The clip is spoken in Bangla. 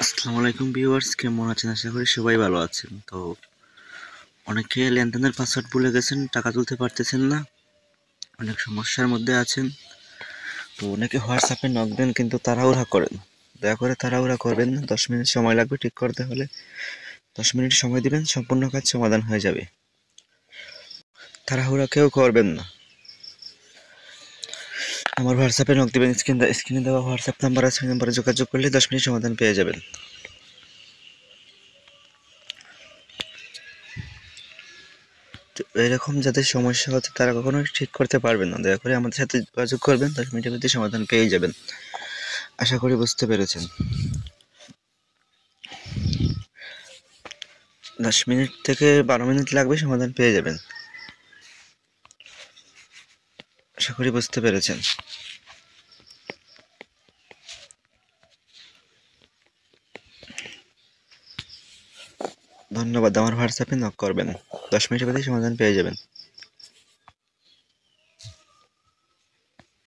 আসসালামু আলাইকুম ভিউয়ার্স, কেমন আছেন? আশা করি সবাই ভালো আছেন। তো অনেকে লেনদেনের পাসওয়ার্ড ভুলে গেছেন, টাকা তুলতে পারতেছেন না, অনেক সমস্যার মধ্যে আছেন। তো অনেকে হোয়াটসঅ্যাপে নক দেন কিন্তু তাড়াহুড়া করেন। দয়া করে তাড়াহুড়া করবেন না, 10 মিনিট সময় লাগবে ঠিক করতে হলে। 10 মিনিট সময় দিবেন, সম্পূর্ণ কাজ সমাধান হয়ে যাবে। তাড়াহুড়া কেউ করবেন না। আমার হোয়াটসঅ্যাপে নক দিবেন, স্ক্রিনে দেওয়া হোয়াটসঅ্যাপ নাম্বার আছে, ওই নাম্বারে যোগাযোগ করলে 10 মিনিট সমাধান পেয়ে যাবেন। তো এরকম যাদের সমস্যা হচ্ছে তারা কখনোই ঠিক করতে পারবেন না, দয়া করে আমাদের সাথে যোগাযোগ করবেন, 10 মিনিটের মধ্যে সমাধান পেয়ে যাবেন। আশা করি বুঝতে পেরেছেন। 10 মিনিট থেকে 12 মিনিট লাগবে, সমাধান পেয়ে যাবেন। আশা করি বুঝতে পেরেছেন। ধন্যবাদ। আমার হোয়াটসঅ্যাপে নক করবেন, 10 মিনিটের মধ্যে সমাধান পেয়ে যাবেন।